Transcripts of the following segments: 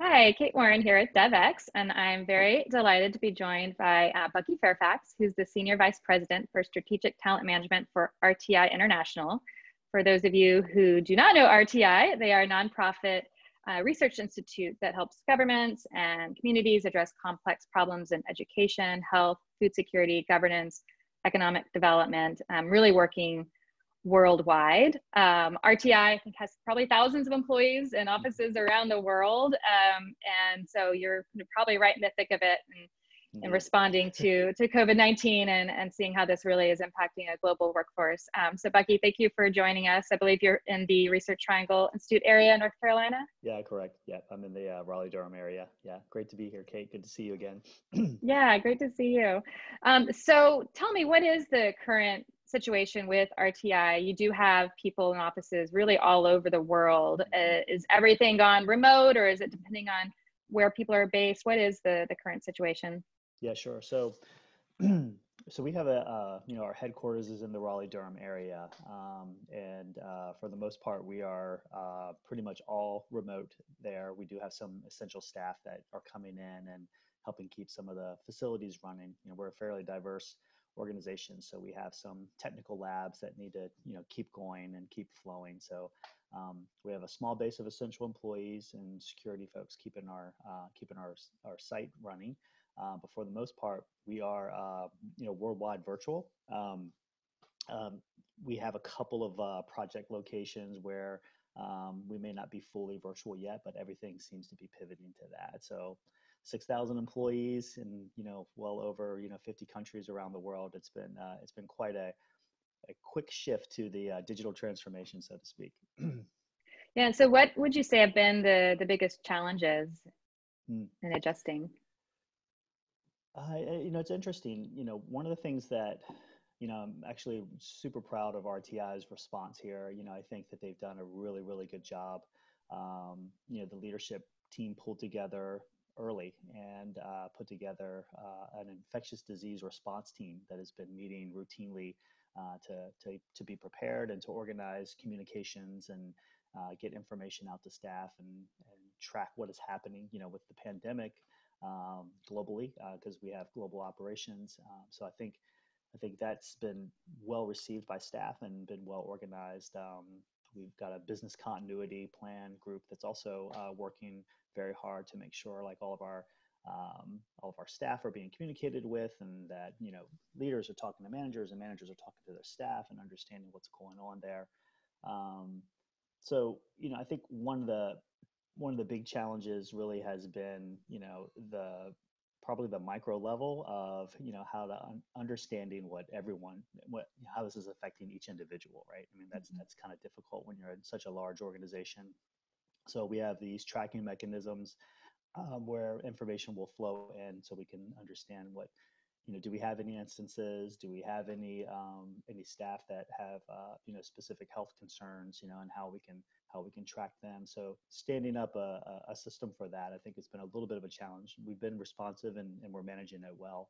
Hi, Kate Warren here at Devex, and I'm very delighted to be joined by Bucky Fairfax, who's the Senior Vice President for Strategic Talent Management for RTI International. For those of you who do not know RTI, they are a nonprofit research institute that helps governments and communities address complex problems in education, health, food security, governance, economic development, really working worldwide. RTI, think, has probably thousands of employees and offices around the world. And so you're probably right in the thick of it and Indeed. responding to COVID-19 and seeing how this really is impacting a global workforce. So Bucky, thank you for joining us. I believe you're in the Research Triangle Institute area, North Carolina. Yeah, correct. Yeah, I'm in the Raleigh-Durham area. Yeah, great to be here, Kate. Good to see you again. Yeah, great to see you. So tell me, what is the current situation with RTI? You do have people in offices really all over the world. Is everything gone remote, or is it depending on where people are based? What is the current situation? Yeah, sure. So, so we have our headquarters is in the Raleigh-Durham area, and for the most part, we are pretty much all remote there. We do have some essential staff that are coming in and helping keep some of the facilities running. We're a fairly diverse organization, so we have some technical labs that need to, keep going and keep flowing. So, we have a small base of essential employees and security folks keeping our site running. But for the most part, we are worldwide virtual. Um, we have a couple of project locations where we may not be fully virtual yet, but everything seems to be pivoting to that. So 6,000 employees in well over 50 countries around the world. It's been quite a quick shift to the digital transformation, so to speak. Yeah. So what would you say have been the biggest challenges Hmm. in adjusting? It's interesting. One of the things that, I'm actually super proud of RTI's response here. I think that they've done a really, really good job. The leadership team pulled together early and put together an infectious disease response team that has been meeting routinely to be prepared and to organize communications and get information out to staff and track what is happening, with the pandemic globally because we have global operations. So I think that's been well received by staff and been well organized. We've got a business continuity plan group that's also working very hard to make sure like all of our staff are being communicated with, and that leaders are talking to managers and managers are talking to their staff and understanding what's going on there. Um, so I think one of the big challenges really has been, the probably the micro level of, how to understanding how this is affecting each individual, right? I mean, that's kind of difficult when you're in such a large organization. So we have these tracking mechanisms where information will flow in, so we can understand do we have any instances? Do we have any staff that have specific health concerns? And how we can track them. So standing up a system for that, I think it's been a little bit of a challenge. We've been responsive and we're managing it well.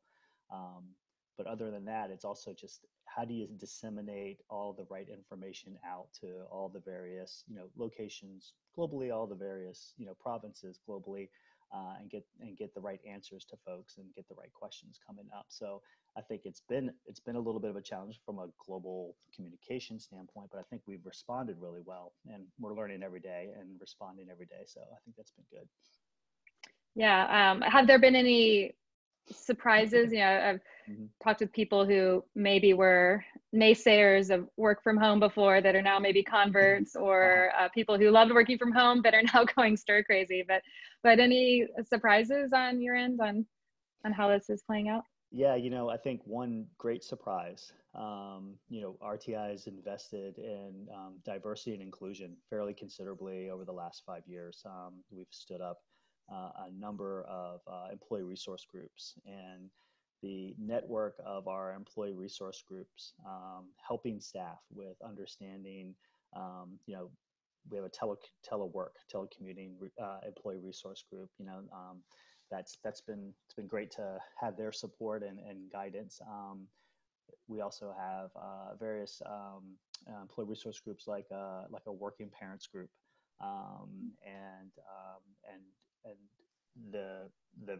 Um, but other than that, it's also just how do you disseminate all the right information out to all the various locations globally, all the various provinces globally, and get the right answers to folks and get the right questions coming up. So I think it's been a little bit of a challenge from a global communication standpoint, but I think we've responded really well, and we're learning every day and responding every day. So I think that's been good. Yeah. Have there been any surprises? I've Mhm. talked with people who maybe were naysayers of work from home before that are now maybe converts, Uh-huh. or people who loved working from home that are now going stir crazy. But any surprises on your end on how this is playing out? Yeah, I think one great surprise, RTI has invested in diversity and inclusion fairly considerably over the last 5 years. We've stood up a number of employee resource groups, and the network of our employee resource groups helping staff with understanding, we have a telecommuting employee resource group. It's been great to have their support and guidance. We also have various employee resource groups like a working parents group, and the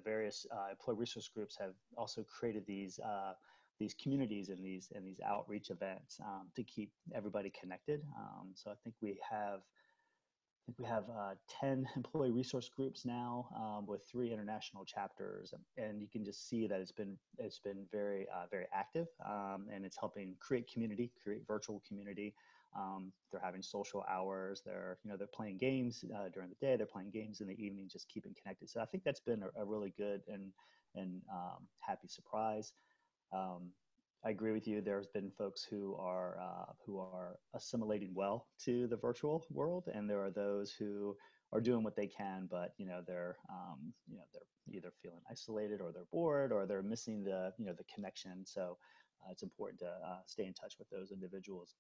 various employee resource groups have also created these communities and these outreach events to keep everybody connected. So I think we have 10 employee resource groups now with 3 international chapters, and you can just see that it's been very active, and it's helping create virtual community. They're having social hours. They're playing games during the day. They're playing games in the evening, just keeping connected. So I think that's been a really good and happy surprise. Um, I agree with you. There's been folks who are assimilating well to the virtual world, and there are those who are doing what they can, but they're either feeling isolated, or they're bored, or they're missing the connection. So it's important to stay in touch with those individuals.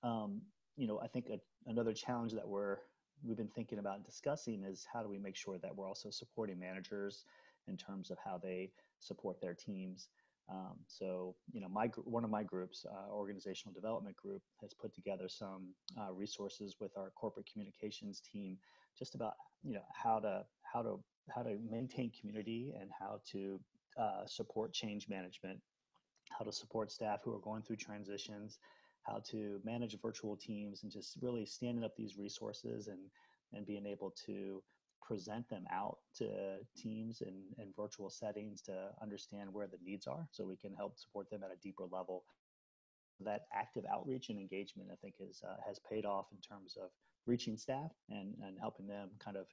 Um, I think another challenge that we've been thinking about and discussing is how do we make sure that we're also supporting managers in terms of how they support their teams. One of my groups, organizational development group, has put together some resources with our corporate communications team, just about how to maintain community and how to support change management, how to support staff who are going through transitions, how to manage virtual teams, and just really standing up these resources and being able to present them out to teams in virtual settings to understand where the needs are so we can help support them at a deeper level. That active outreach and engagement, I think, has paid off in terms of reaching staff and helping them kind of,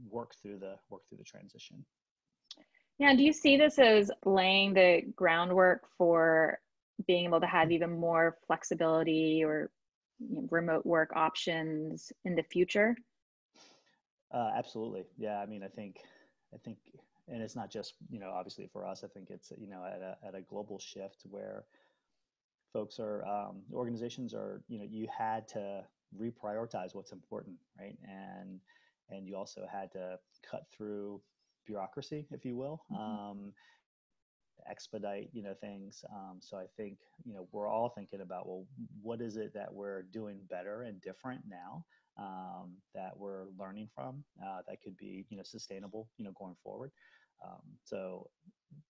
work through the transition. Yeah, do you see this as laying the groundwork for being able to have even more flexibility or remote work options in the future? Absolutely. Yeah. I mean, I think, and it's not just, obviously for us. I think it's, at a global shift where organizations are, you had to reprioritize what's important, right? And you also had to cut through bureaucracy, if you will, expedite, things. So I think, we're all thinking about, well, what is it that we're doing better and different now, that we're learning from, that could be, sustainable, going forward. So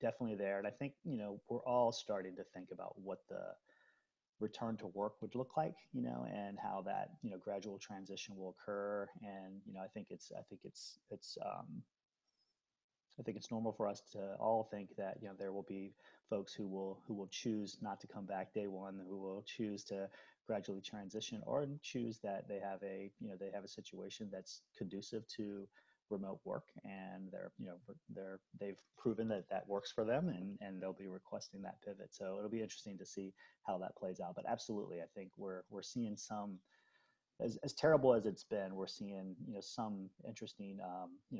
definitely there. And I think, we're all starting to think about what the return to work would look like, and how that, gradual transition will occur. And, I think it's normal for us to all think that, there will be folks who will choose not to come back day one, who will choose to gradually transition, or choose that they have a situation that's conducive to remote work, and they've proven that works for them, and they'll be requesting that pivot. So it'll be interesting to see how that plays out. But absolutely, I think we're seeing some, as terrible as it's been, we're seeing, some interesting,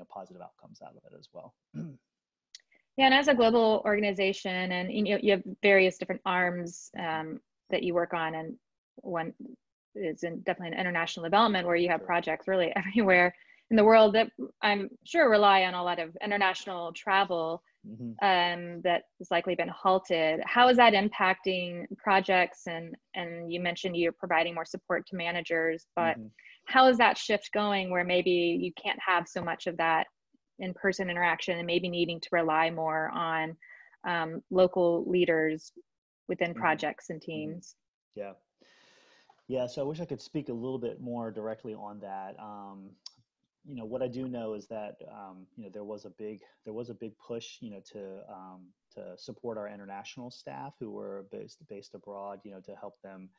positive outcomes out of it as well. Yeah, and as a global organization, and you have various different arms that you work on, and one is definitely in international development, where you have projects really everywhere in the world that I'm sure rely on a lot of international travel, that has likely been halted. How is that impacting projects? And you mentioned you're providing more support to managers, but how is that shift going, where maybe you can't have so much of that in-person interaction and maybe needing to rely more on local leaders within projects and teams? Yeah. Yeah. So I wish I could speak a little bit more directly on that. What I do know is that, there was a big push, to support our international staff who were based abroad, to help them,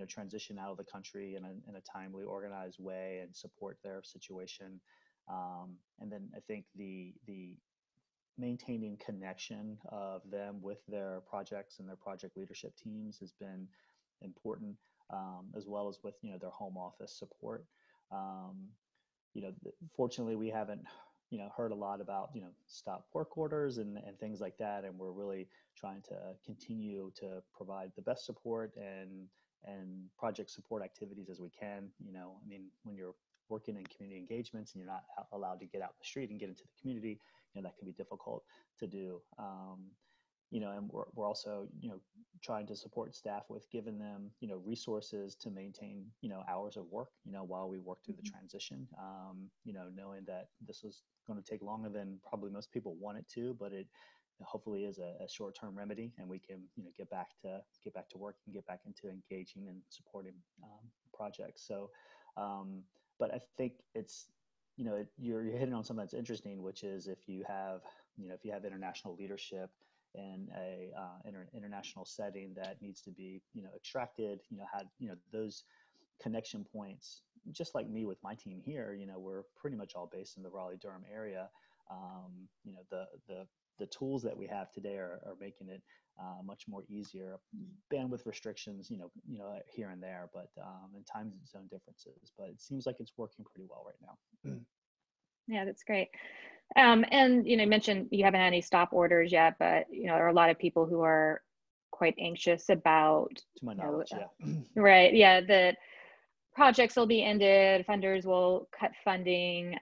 transition out of the country in a timely, organized way and support their situation. And then I think the maintaining connection of them with their projects and their project leadership teams has been important, as well as with, their home office support. Fortunately, we haven't, heard a lot about, stop work orders and things like that. And we're really trying to continue to provide the best support and project support activities as we can. I mean, when you're working in community engagements and you're not allowed to get out in the street and get into the community, that can be difficult to do. and we're also, trying to support staff with giving them, resources to maintain, hours of work, while we work through the transition, knowing that this is going to take longer than probably most people want it to, but it hopefully is a short-term remedy, and we can, get back to work and get back into engaging and supporting projects. So, but I think it's, you're hitting on something that's interesting, which is if you have, international leadership in a international setting that needs to be, extracted, had, those connection points, just like me with my team here, we're pretty much all based in the Raleigh-Durham area. The tools that we have today are making it much more easier. Bandwidth restrictions, here and there, but and time zone differences. But it seems like it's working pretty well right now. Yeah, that's great. And you mentioned you haven't had any stop orders yet, but there are a lot of people who are quite anxious about, To my knowledge, yeah. Right, yeah, that projects will be ended, funders will cut funding.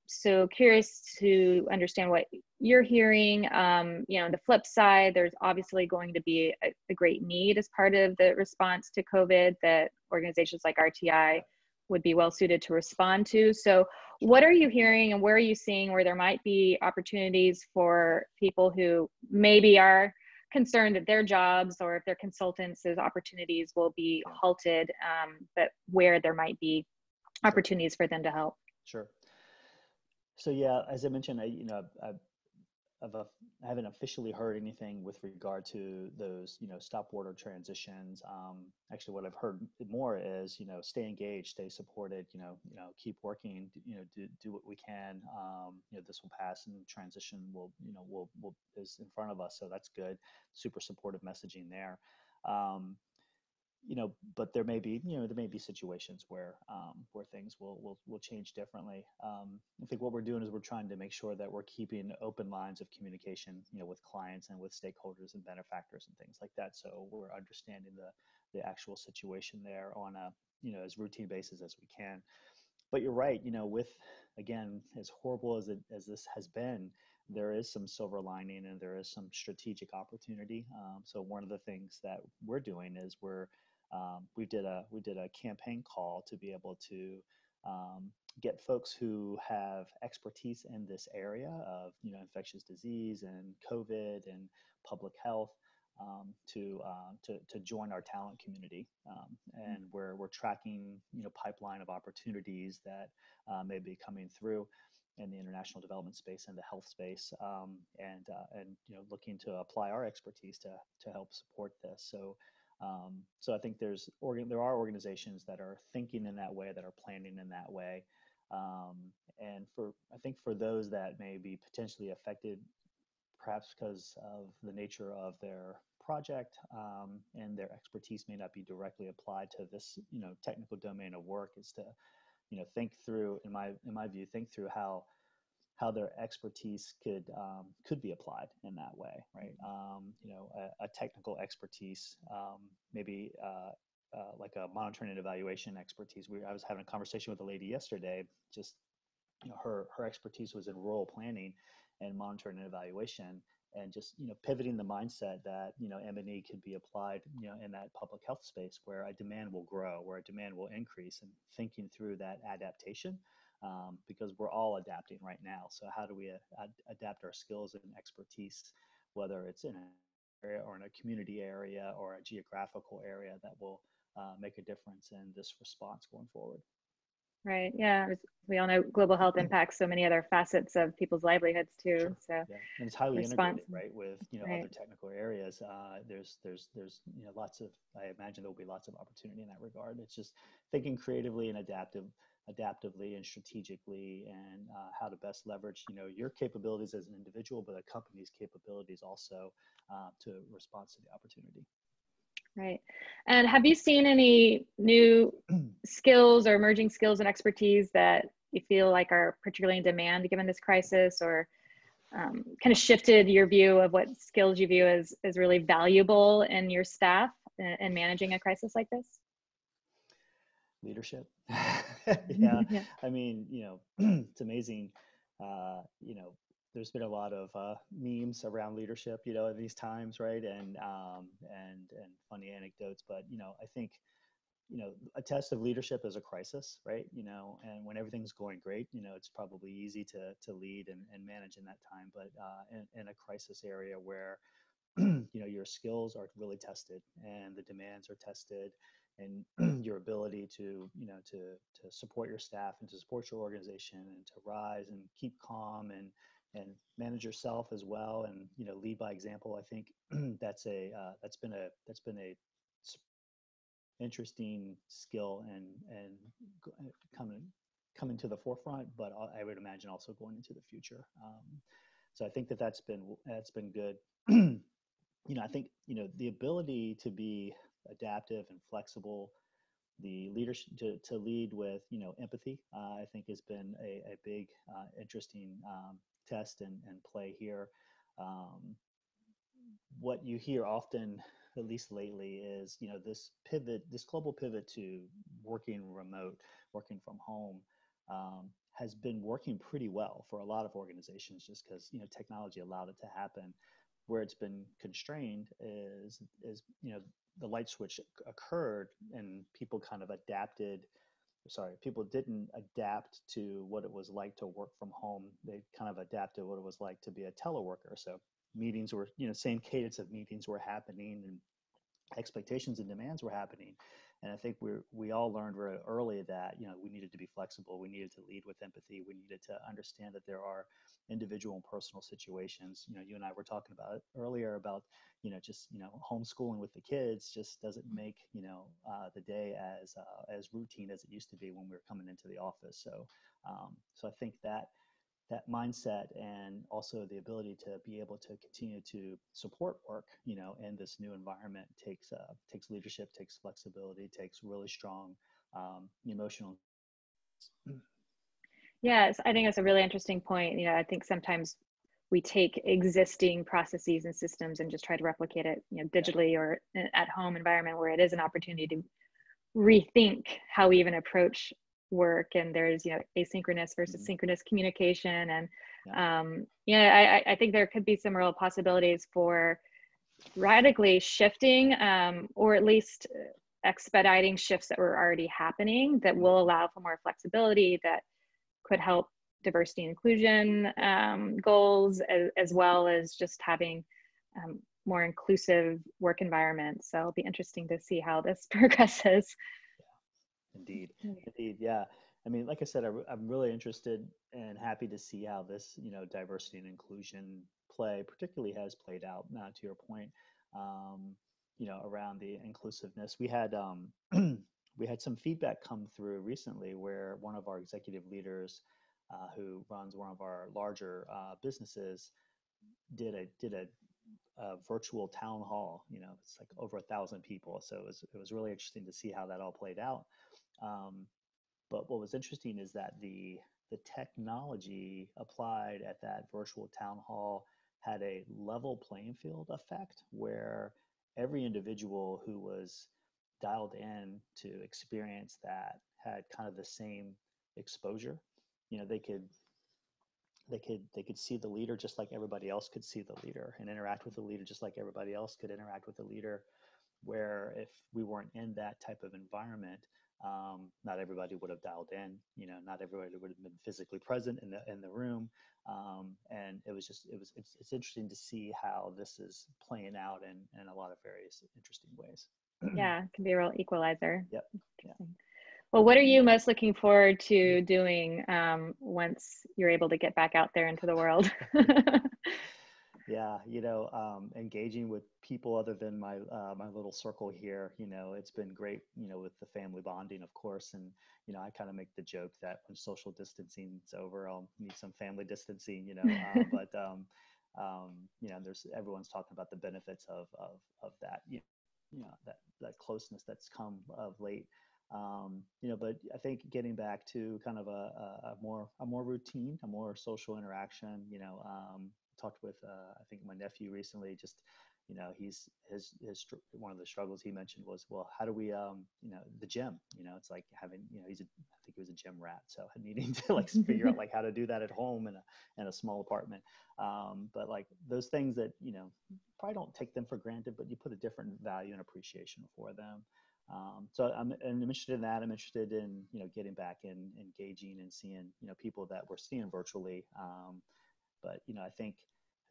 So curious to understand what you're hearing. The flip side, there's obviously going to be a great need as part of the response to COVID that organizations like RTI would be well suited to respond to. So what are you hearing and where are you seeing where there might be opportunities for people who maybe are concerned that their jobs or if they're consultants, those opportunities will be halted, but where there might be opportunities for them to help? Sure. So yeah, as I mentioned, I haven't officially heard anything with regard to those, stop order transitions. Actually, what I've heard more is, stay engaged, stay supported, keep working, do what we can. This will pass and transition will is in front of us. So that's good. Super supportive messaging there. But there may be situations where things will change differently. I think what we're doing is we're trying to make sure that we're keeping open lines of communication, with clients and with stakeholders and benefactors and things like that. So we're understanding the actual situation there on a, as routine basis as we can. But you're right, with, again, as horrible as this has been, there is some silver lining and there is some strategic opportunity. So one of the things that we're doing is we did a campaign call to be able to get folks who have expertise in this area of infectious disease and COVID and public health to join our talent community, and we're tracking pipeline of opportunities that may be coming through in the international development space and the health space, and looking to apply our expertise to help support this. So I think there are organizations that are thinking in that way, that are planning in that way, and I think for those that may be potentially affected, perhaps because of the nature of their project, and their expertise may not be directly applied to this technical domain of work, is to think through, in my view, think through how their expertise could be applied in that way, right? A technical expertise, maybe like a monitoring and evaluation expertise. I was having a conversation with a lady yesterday. Just her expertise was in rural planning and monitoring and evaluation, and just pivoting the mindset that M&E could be applied in that public health space where a demand will grow, where a demand will increase, and thinking through that adaptation. Because we're all adapting right now. So how do we adapt our skills and expertise, whether it's in an area or in a community area or a geographical area, that will make a difference in this response going forward? Right. Yeah. We all know global health impacts so many other facets of people's livelihoods too. Sure. So yeah, and it's highly integrated, right, with Right. other technical areas. There's lots of, I imagine there will be lots of opportunity in that regard. It's just thinking creatively and adaptively and strategically, and how to best leverage your capabilities as an individual, but a company's capabilities also to respond to the opportunity. Right. And have you seen any new skills or emerging skills and expertise that you feel like are particularly in demand given this crisis, or kind of shifted your view of what skills you view as really valuable in your staff in managing a crisis like this? Leadership. Yeah. Yeah. I mean, it's amazing, there's been a lot of memes around leadership, in these times, right? And funny anecdotes. But I think a test of leadership is a crisis, right? And when everything's going great, it's probably easy to lead and manage in that time. But in a crisis area where your skills are really tested and the demands are tested, and your ability to support your staff and to support your organization and to rise and keep calm and manage yourself as well, and lead by example. I think that's been a interesting skill and coming coming to the forefront, but I would imagine also going into the future. So I think that's been good. I think the ability to be adaptive and flexible, the leadership to lead with empathy, I think has been a big interesting test and play here. Um, what you hear often, at least lately, is this global pivot to working remote, working from home, has been working pretty well for a lot of organizations, just because technology allowed it to happen. Where it's been constrained is the light switch occurred and people kind of adapted. Sorry, people didn't adapt to what it was like to work from home. They kind of adapted what it was like to be a teleworker. So meetings were, same cadence of meetings were happening, and expectations and demands were happening. And I think we all learned very early that we needed to be flexible. We needed to lead with empathy. We needed to understand that there are individual and personal situations. You and I were talking about it earlier about just homeschooling with the kids just doesn't make the day as routine as it used to be when we were coming into the office. So I think that mindset, and also the ability to be able to continue to support work, in this new environment takes leadership, takes flexibility, takes really strong emotional. Yes, I think that's a really interesting point. I think sometimes we take existing processes and systems and just try to replicate it, Yeah. digitally or at home environment, where it is an opportunity to rethink how we even approach work. And there's asynchronous versus Mhm. synchronous communication, and Yeah. I think there could be some real possibilities for radically shifting, or at least expediting shifts that were already happening, that Mhm. will allow for more flexibility, that could help diversity and inclusion goals, as well as just having more inclusive work environments. So it'll be interesting to see how this progresses. Indeed, indeed, yeah. I mean, like I said, I'm really interested and happy to see how this, diversity and inclusion play, particularly has played out. To your point, um, around the inclusiveness, we had some feedback come through recently where one of our executive leaders, who runs one of our larger businesses, did a virtual town hall. It's like over 1,000 people, so it was really interesting to see how that all played out. Um, but what was interesting is that the technology applied at that virtual town hall had a level playing field effect, where every individual who was dialed in to experience that had kind of the same exposure. They could see the leader just like everybody else could see the leader, and interact with the leader just like everybody else could interact with the leader. Where if we weren't in that type of environment, not everybody would have dialed in. Not everybody would have been physically present in the room. And it's interesting to see how this is playing out in a lot of various interesting ways. Yeah, it can be a real equalizer. Yep. Yeah. Interesting. Well, what are you most looking forward to doing once you're able to get back out there into the world? Yeah, engaging with people other than my little circle here. It's been great. With the family bonding, of course, and I kind of make the joke that when social distancing's over, I'll need some family distancing. But there's everyone's talking about the benefits of that. That closeness that's come of late. But I think getting back to kind of a more routine, a more social interaction. Talked with I think my nephew recently, just one of the struggles he mentioned was, well, how do we, the gym, it's like having, I think he was a gym rat. So needing to like figure out like how to do that at home in a small apartment. But like those things that, probably don't take them for granted, but you put a different value and appreciation for them. So I'm interested in that. I'm interested in, getting back in engaging and seeing, people that we're seeing virtually. But, I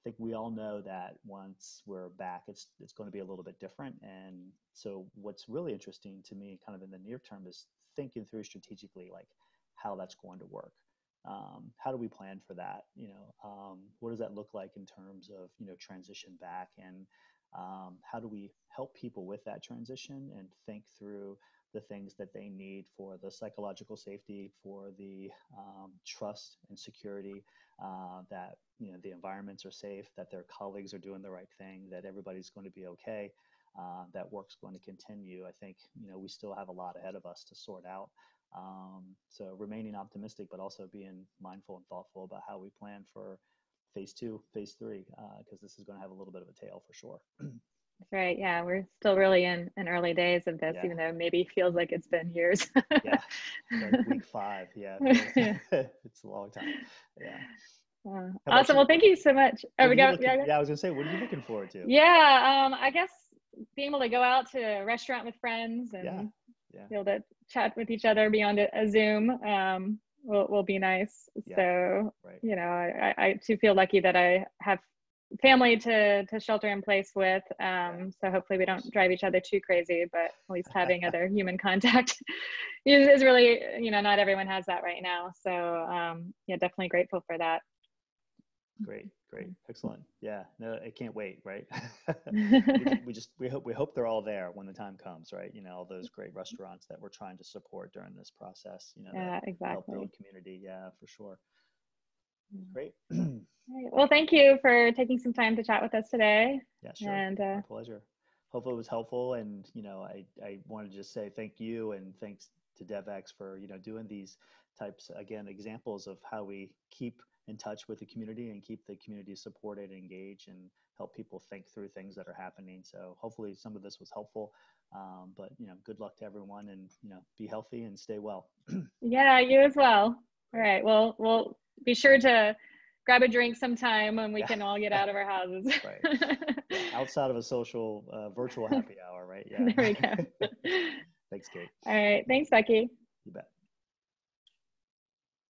think we all know that once we're back, it's going to be a little bit different. And so what's really interesting to me kind of in the near term is thinking through strategically, like how that's going to work. How do we plan for that? What does that look like in terms of, transition back, and how do we help people with that transition and think through the things that they need for the psychological safety, for the trust and security, that the environments are safe, that their colleagues are doing the right thing, that everybody's going to be okay, that work's going to continue. I think we still have a lot ahead of us to sort out. So remaining optimistic, but also being mindful and thoughtful about how we plan for phase 2, phase 3, because this is going to have a little bit of a tail for sure. That's right. Yeah, we're still really in early days of this, even though maybe feels like it's been years. Yeah, like week 5. Yeah, it's a long time. Yeah. Awesome. Well, thank you so much. I was going to say, what are you looking forward to? Yeah, I guess being able to go out to a restaurant with friends and be able to chat with each other beyond a Zoom will be nice. So, I too feel lucky that I have family to shelter in place with. So hopefully we don't drive each other too crazy, but at least having other human contact is really, not everyone has that right now. So definitely grateful for that. Great. Excellent. Yeah, no, I can't wait. Right. we hope they're all there when the time comes, right? All those great restaurants that we're trying to support during this process, exactly. Help build community. Yeah, for sure. Great. Well, thank you for taking some time to chat with us today. Yeah, sure. And my pleasure. Hopefully it was helpful. And, I wanted to just say thank you and thanks to Devex for, doing these types, again, examples of how we keep in touch with the community and keep the community supported and engaged and help people think through things that are happening. So hopefully some of this was helpful. But, good luck to everyone, and, be healthy and stay well. Yeah, you as well. All right. Well, we'll be sure to grab a drink sometime when we can all get out of our houses. Right. Yeah, outside of a social virtual happy hour, right? Yeah. There we go. Thanks, Kate. All right. Thanks, Bucky. You bet.